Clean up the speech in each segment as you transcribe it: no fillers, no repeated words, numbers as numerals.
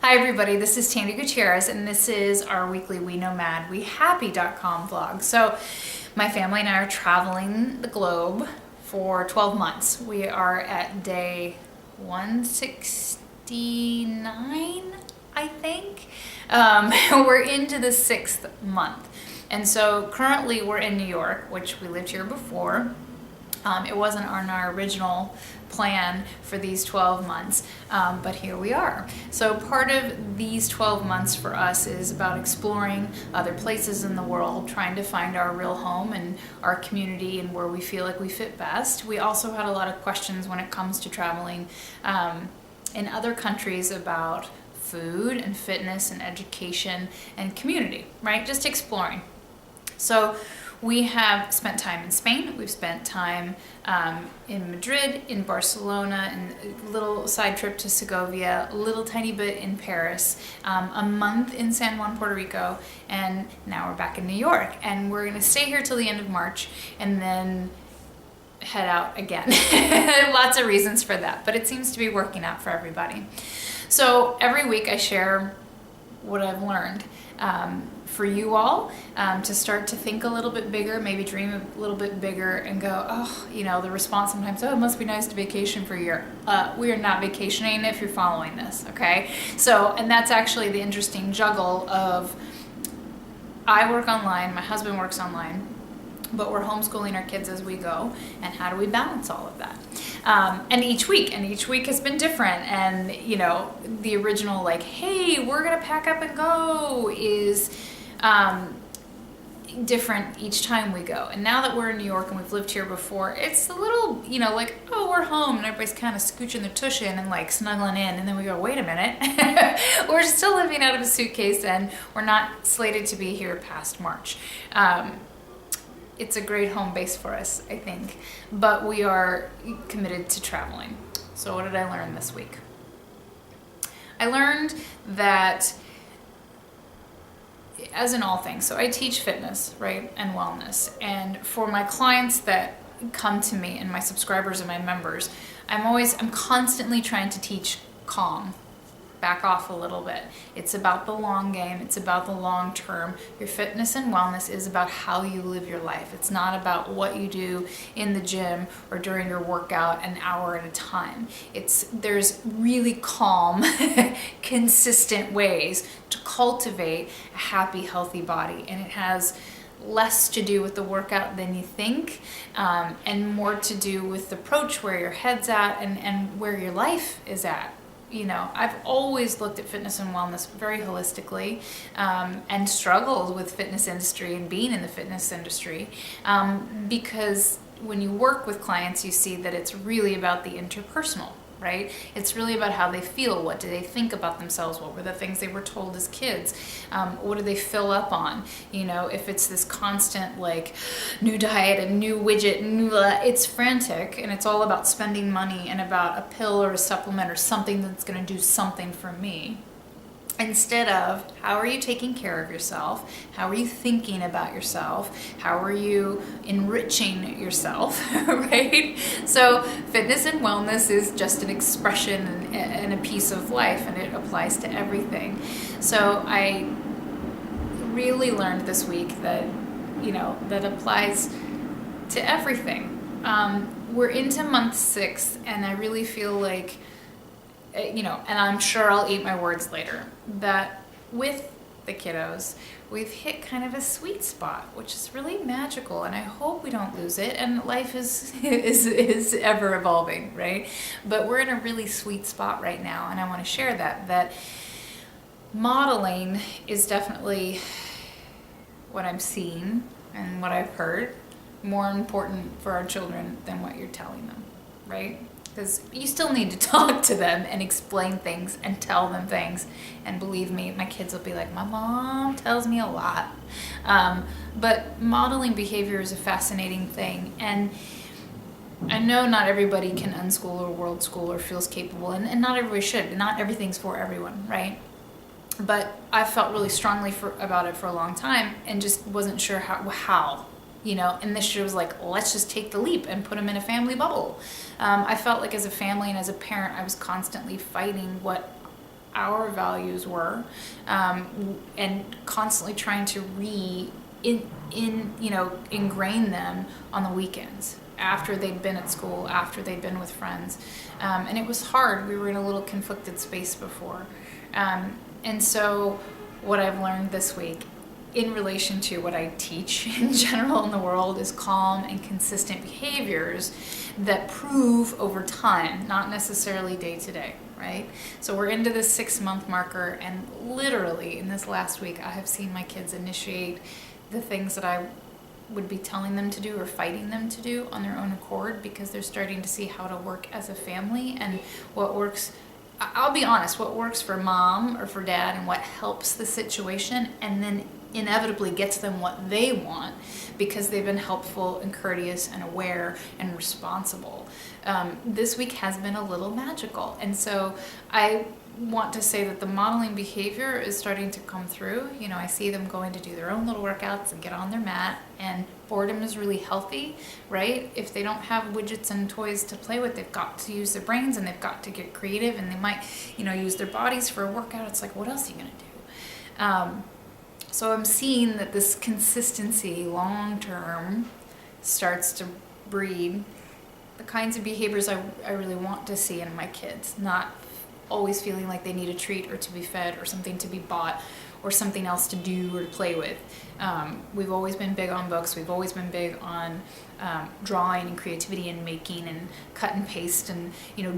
Hi everybody, this is Tandy Gutierrez and this is our weekly Wenomadwehappy.com vlog. So my family and I are traveling the globe for 12 months. We are at day 169, I think. We're into the 6th month. And so currently we're in New York, which we lived here before. It wasn't on our original plan for these 12 months, but here we are. So part of these 12 months for us is about exploring other places in the world, trying to find our real home and our community and where we feel like we fit best. We also had a lot of questions when it comes to traveling in other countries about food and fitness and education and community, right? Just exploring. So we have spent time in Spain, we've spent time in Madrid, in Barcelona, and a little side trip to Segovia, a little tiny bit in Paris, a month in San Juan, Puerto Rico, and now we're back in New York. And we're gonna stay here till the end of March and then head out again. Lots of reasons for that, but it seems to be working out for everybody. So every week I share what I've learned. For you all to start to think a little bit bigger, maybe dream a little bit bigger and go, oh, you know, the response sometimes, oh, it must be nice to vacation for a year. We are not vacationing if you're following this, okay? So, and that's actually the interesting juggle of, I work online, my husband works online, but we're homeschooling our kids as we go, and how do we balance all of that? And each week has been different, and you know, the original like, hey, we're gonna pack up and go is different each time we go. And now that we're in New York and we've lived here before, it's a little, you know, like, oh, we're home, and everybody's kind of scooching their tush in and like snuggling in, and then we go, wait a minute, we're still living out of a suitcase and we're not slated to be here past March. It's a great home base for us, I think, but we are committed to traveling. So what did I learn this week? I learned that, as in all things, so I teach fitness, right, and wellness, and for my clients that come to me and my subscribers and my members, I'm constantly trying to teach calm. Back off a little bit. It's about the long game. It's about the long term. Your fitness and wellness is about how you live your life. It's not about what you do in the gym or during your workout an hour at a time. There's really calm, consistent ways to cultivate a happy, healthy body, and it has less to do with the workout than you think, and more to do with the approach, where your head's at and where your life is at. You know, I've always looked at fitness and wellness very holistically, and struggled with fitness industry and being in the fitness industry, because when you work with clients, you see that it's really about the interpersonal, right? It's really about how they feel. What do they think about themselves? What were the things they were told as kids? What do they fill up on? You know, if it's this constant like new diet and new widget, it's frantic, and it's all about spending money and about a pill or a supplement or something that's going to do something for me. Instead of, how are you taking care of yourself? How are you thinking about yourself? How are you enriching yourself, right? So fitness and wellness is just an expression and a piece of life, and it applies to everything. So I really learned this week that, you know, that applies to everything. We're into month 6, and I really feel like, you know, and I'm sure I'll eat my words later, that with the kiddos, we've hit kind of a sweet spot, which is really magical, and I hope we don't lose it. And life is ever evolving, right? But we're in a really sweet spot right now, and I want to share that modeling is definitely what I'm seeing and what I've heard more important for our children than what you're telling them, right? Because you still need to talk to them and explain things and tell them things. And believe me, my kids will be like, my mom tells me a lot. But modeling behavior is a fascinating thing. And I know not everybody can unschool or world school or feels capable. And not everybody should. Not everything's for everyone, right? But I felt really strongly about it for a long time and just wasn't sure how. You know, and this year was like, let's just take the leap and put them in a family bubble. I felt like as a family and as a parent, I was constantly fighting what our values were, and constantly trying to ingrain them on the weekends after they'd been at school, after they'd been with friends. And it was hard. We were in a little conflicted space before. And so what I've learned this week in relation to what I teach in general in the world is calm and consistent behaviors that prove over time, not necessarily day to day, right? So we're into this 6-month marker, and literally in this last week, I have seen my kids initiate the things that I would be telling them to do or fighting them to do on their own accord, because they're starting to see how to work as a family and what works. I'll be honest, what works for mom or for dad and what helps the situation, and then inevitably gets them what they want because they've been helpful and courteous and aware and responsible. This week has been a little magical, and so I want to say that the modeling behavior is starting to come through. You know, I see them going to do their own little workouts and get on their mat, and boredom is really healthy, right? If they don't have widgets and toys to play with, they've got to use their brains and they've got to get creative, and they might, use their bodies for a workout. It's like, what else are you gonna do? So I'm seeing that this consistency long term starts to breed the kinds of behaviors I really want to see in my kids, not always feeling like they need a treat or to be fed or something to be bought or something else to do or to play with. We've always been big on books. We've always been big on drawing and creativity and making and cut and paste and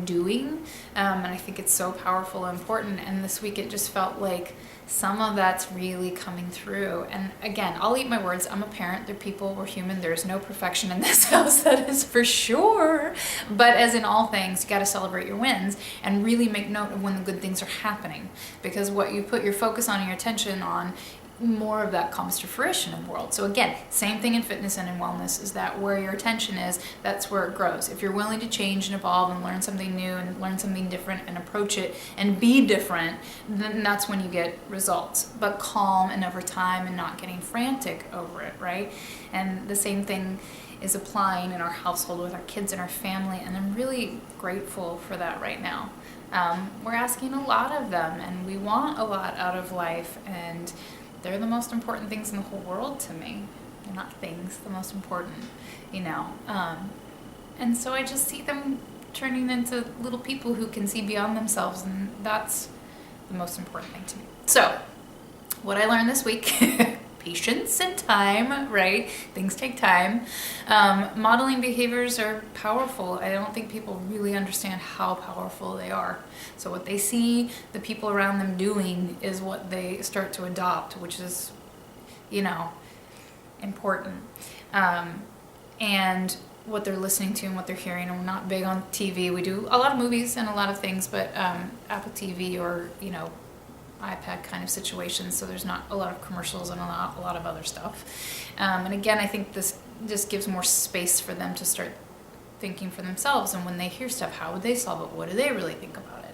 doing. And I think it's so powerful and important. And this week it just felt like some of that's really coming through. And again, I'll eat my words. I'm a parent. They're people. We're human. There's no perfection in this house, that is for sure. But as in all things, you got to celebrate your wins and really make note of when the good things are happening. Because what you put your focus on and your attention on, more of that comes to fruition in the world. So again, same thing in fitness and in wellness, is that where your attention is, that's where it grows. If you're willing to change and evolve and learn something new and learn something different and approach it and be different, then that's when you get results. But calm and over time and not getting frantic over it, right? And the same thing is applying in our household with our kids and our family, and I'm really grateful for that right now. We're asking a lot of them, and we want a lot out of life, and they're the most important things in the whole world to me. They're not things, the most important, And so I just see them turning into little people who can see beyond themselves, and that's the most important thing to me. So, what I learned this week, patience and time, right? Things take time. Modeling behaviors are powerful. I don't think people really understand how powerful they are. So what they see the people around them doing is what they start to adopt, which is, important. And what they're listening to and what they're hearing. And we're not big on TV. We do a lot of movies and a lot of things, but Apple TV or, iPad kind of situations, so there's not a lot of commercials and a lot of other stuff. And again, I think this just gives more space for them to start thinking for themselves, and when they hear stuff, how would they solve it? What do they really think about it?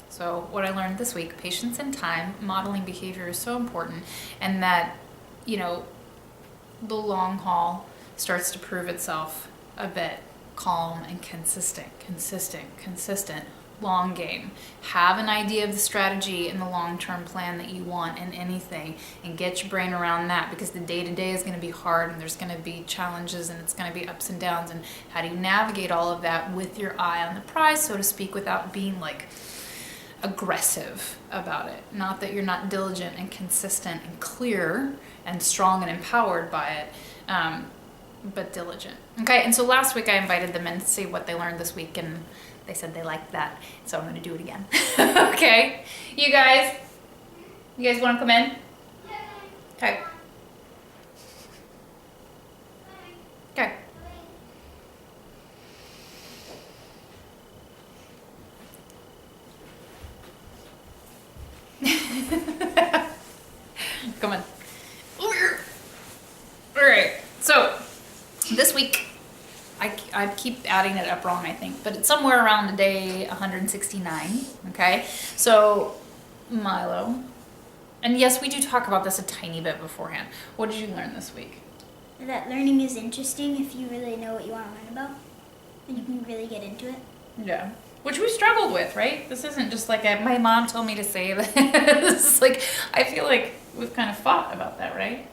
So what I learned this week, patience and time, modeling behavior is so important, and that, the long haul starts to prove itself a bit. Calm and consistent, long game. Have an idea of the strategy and the long-term plan that you want in anything, and get your brain around that, because the day-to-day is going to be hard, and there's going to be challenges, and it's going to be ups and downs, and how do you navigate all of that with your eye on the prize, so to speak, without being aggressive about it. Not that you're not diligent and consistent and clear and strong and empowered by it, but diligent. Okay, and so last week I invited them in to see what they learned this week, and they said they liked that, so I'm going to do it again. Okay, you guys want to come in? Okay. Okay. Come on. All right, so this week, I keep adding it up wrong, I think, but it's somewhere around day 169, okay? So, Milo, and yes, we do talk about this a tiny bit beforehand. What did you learn this week? That learning is interesting if you really know what you want to learn about, and you can really get into it. Yeah. which we struggled with, right? This isn't just like my mom told me to say this. This is like, I feel like we've kind of fought about that, right?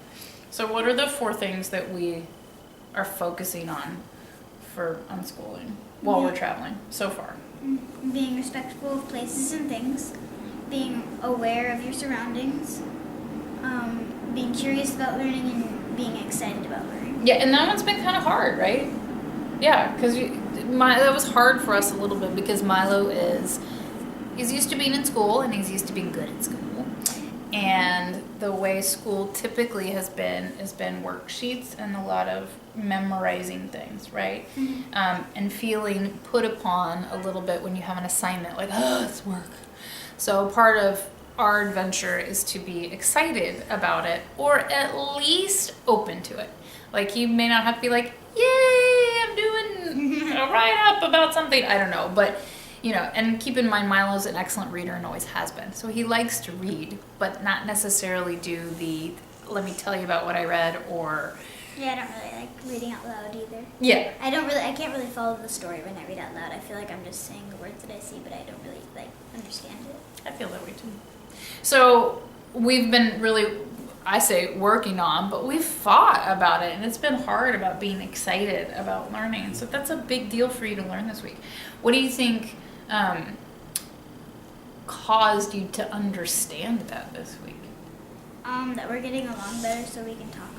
So what are the 4 things that we are focusing on for unschooling while we're traveling so far? Being respectful of places and things, being aware of your surroundings, being curious about learning, and being excited about learning. Yeah, and that one's been kind of hard, right? Yeah, because that was hard for us a little bit because Milo he's used to being in school and he's used to being good at school. And the way school typically has been worksheets and a lot of memorizing things, right? And feeling put upon a little bit when you have an assignment, like, oh, it's work. So part of our adventure is to be excited about it, or at least open to it. Like, you may not have to be like, yay, I'm doing a write-up about something. I don't know, but and keep in mind, Milo's an excellent reader and always has been. So he likes to read, but not necessarily do let me tell you about what I read, or... Yeah, I don't really like reading out loud either. Yeah. I can't really follow the story when I read out loud. I feel like I'm just saying the words that I see, but I don't really, understand it. I feel that way too. So we've been really, I say working on, but we've fought about it, and it's been hard about being excited about learning. So that's a big deal for you to learn this week. What do you think caused you to understand that this week? That we're getting along better, so we can talk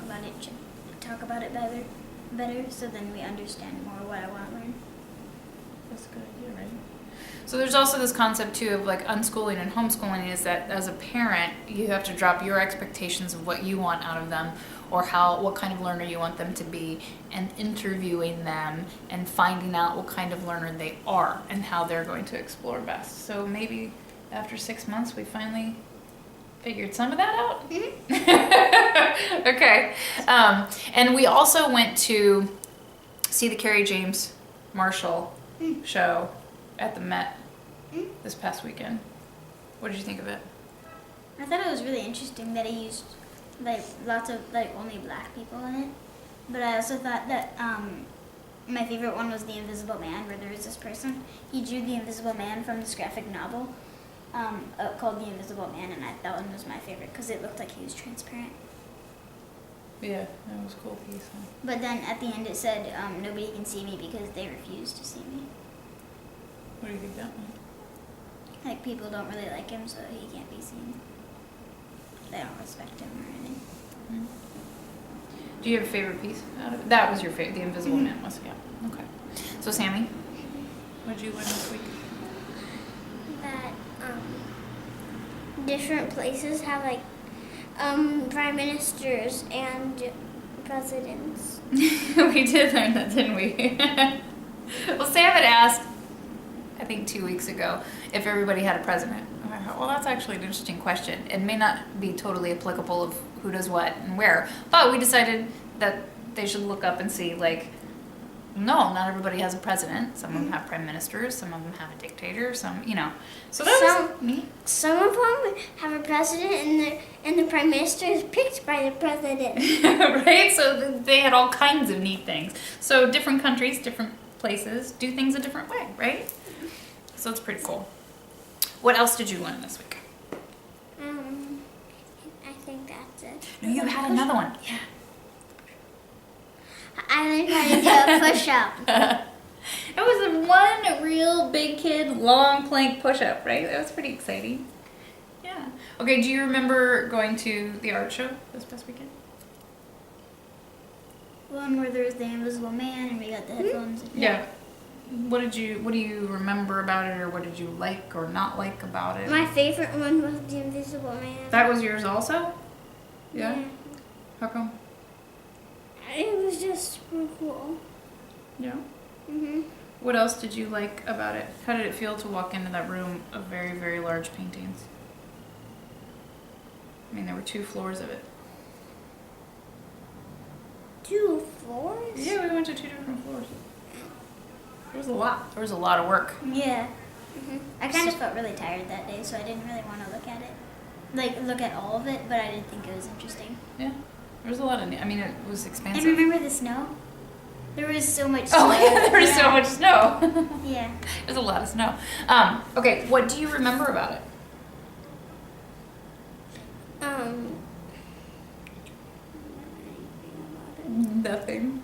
about it better, so then we understand more what I want to learn. That's a good idea, right? So there's also this concept too of like unschooling and homeschooling, is that as a parent, you have to drop your expectations of what you want out of them, or what kind of learner you want them to be, and interviewing them and finding out what kind of learner they are and how they're going to explore best. So maybe after 6 months, we finally figured some of that out. Okay. And we also went to see the Carrie James Marshall show at the Met this past weekend. What did you think of it? I thought it was really interesting that he used lots of only black people in it. But I also thought that my favorite one was The Invisible Man, where there was this person. He drew the Invisible Man from this graphic novel called The Invisible Man, and that one was my favorite because it looked like he was transparent. Yeah, that was a cool piece. Huh? But then at the end it said, nobody can see me because they refuse to see me. What do you think that meant? Like, people don't really like him, so he can't be seen. They don't respect him or anything. Do you have a favorite piece out of it? That was your favorite, The Invisible Man was, yeah. Okay. So, Sammy, what did you learn this week? That different places have prime ministers and presidents. We did learn that, didn't we? Well, Sam had asked, I think 2 weeks ago, if everybody had a president. And I thought, well, that's actually an interesting question. It may not be totally applicable of who does what and where, but we decided that they should look up and see, no, not everybody has a president. Some of them have prime ministers, some of them have a dictator, So that was neat. Some of them have a president, and the prime minister is picked by the president. Right? So they had all kinds of neat things. So different countries, different places do things a different way, right? So it's pretty cool. What else did you learn this week? I think that's it. No, you had another one. Yeah. I learned how to do a push-up. It was one real big kid long plank push-up, right? That was pretty exciting. Yeah. Okay, do you remember going to the art show this past weekend? One where there was the Invisible Man and we got the headphones. Yeah. What do you remember about it, or what did you like or not like about it? My favorite one was The Invisible Man. That was yours also? Yeah. How come? It was just super cool. Yeah. Mhm. What else did you like about it? How did it feel to walk into that room of very, very large paintings? I mean, there were 2 floors of it. 2 floors? Yeah, we went to 2 different floors. There was a lot. There was a lot of work. Yeah. I kind of felt really tired that day, so I didn't really want to look at it. Look at all of it, but I didn't think it was interesting. Yeah. There was a lot of, it was expansive. And remember the snow? There was so much snow. Oh, there was so Yeah. much snow. Yeah. There's a lot of snow. Okay, what do you remember about it? Nothing.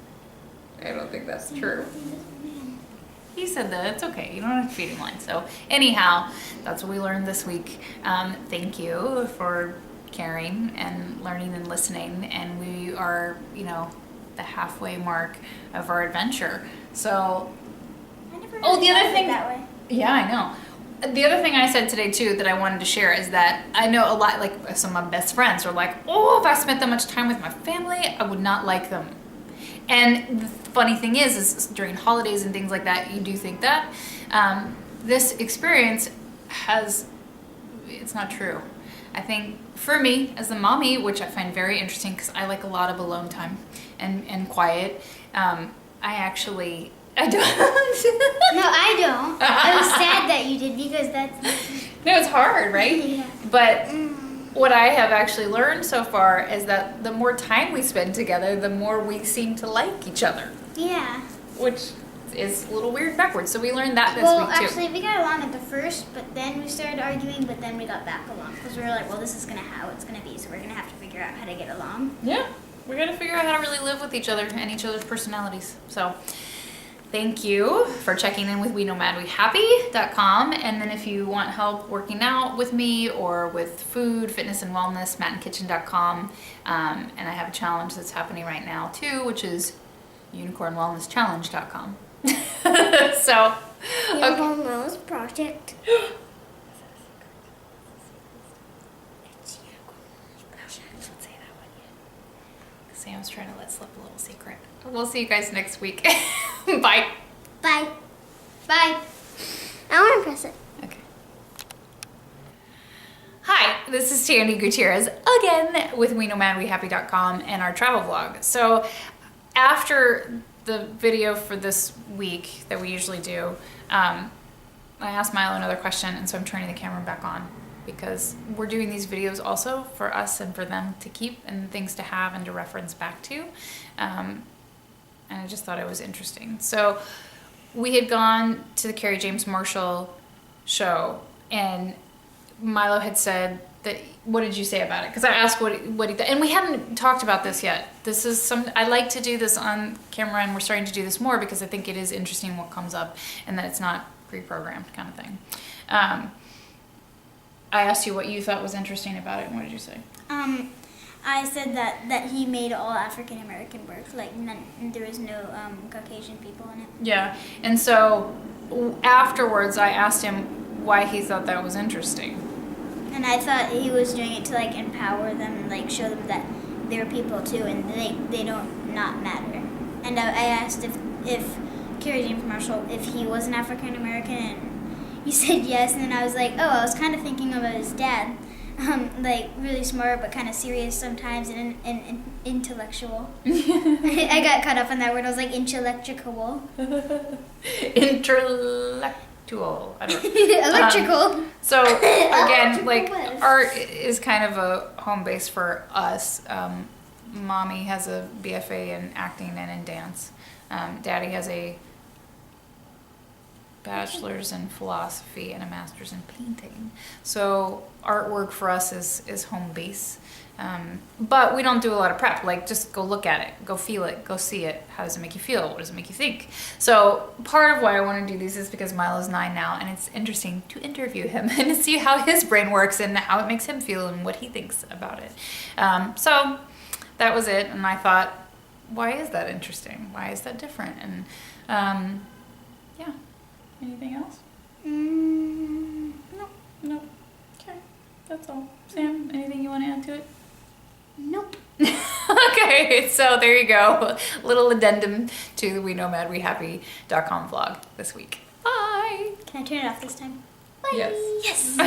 I don't think that's true. He said that. It's okay. You don't have to feed him line. So anyhow, that's what we learned this week. Thank you for caring and learning and listening. And we are, you know, the halfway mark of our adventure. So, I never Oh, the really other thought of it thing- that way. yeah, I know. The other thing I said today too that I wanted to share is that I know a lot, like some of my best friends are like, oh, if I spent that much time with my family, I would not like them. And the funny thing is during holidays and things like that, you do think that. This experience it's not true. I think for me, as a mommy, which I find very interesting because I like a lot of alone time and quiet, I don't. No, I don't. I was sad that you did because that's. No, it's hard, right? Yeah. But what I have actually learned so far is that the more time we spend together, the more we seem to like each other, Yeah. which is a little weird backwards. So we learned that this Well, week too. actually, we got along at the first, but then we started arguing, but then we got back along because we were like, well, this is how it's gonna be, so we're gonna have to figure out how to get along. Yeah, we're gonna figure out how to really live with each other and each other's personalities. So thank you for checking in with Wenomadwehappy.com. And then if you want help working out with me or with food, fitness, and wellness, matandkitchen.com. And I have a challenge that's happening right now too, which is unicornwellnesschallenge.com. So, Unicorn Wellness Project. It's Unicorn Wellness Project. don't say that one yet. Sam's trying to let slip a little secret. We'll see you guys next week. Bye. Bye. Bye. I want to press it. Okay. Hi, this is Tandy Gutierrez again with Wenomadwehappy.com and our travel vlog. So after the video for this week that we usually do, I asked Milo another question, and so I'm turning the camera back on because we're doing these videos also for us and for them to keep and things to have and to reference back to. And I just thought it was interesting. So we had gone to the Carrie James Marshall show, and Milo had said that, what did you say about it? Because I asked what he thought, and we hadn't talked about this yet. This is I like to do this on camera, and we're starting to do this more because I think it is interesting what comes up and that it's not pre-programmed kind of thing. I asked you what you thought was interesting about it, and what did you say? I said that he made all African American work, like there was no Caucasian people in it. Yeah, and so afterwards I asked him why he thought that was interesting. And I thought he was doing it to like empower them and like show them that they're people too, and they don't not matter. And I asked if Carrie James Marshall, if he was an African American, and he said yes. And then I was like, oh, I was kind of thinking about his dad, like really smart but kind of serious sometimes and intellectual. I got caught up on that word. I was like intellectual. Intellectual. I don't know. Electrical. So again, Electrical like was. art is kind of a home base for us. Mommy has a BFA in acting and in dance. Daddy has a bachelor's in philosophy and a master's in painting. So artwork for us is home base. But we don't do a lot of prep. Like, just go look at it, go feel it, go see it. How does it make you feel? What does it make you think? So part of why I want to do these is because Milo's 9 now, and it's interesting to interview him and to see how his brain works and how it makes him feel and what he thinks about it. So that was it, and I thought, why is that interesting? Why is that different? And yeah. Anything else? No. Okay, that's all. Sam, anything you want to add to it? Nope. Okay, so there you go. Little addendum to the Wenomadwehappy.com vlog this week. Bye. Can I turn it off this time? Yes. Yes.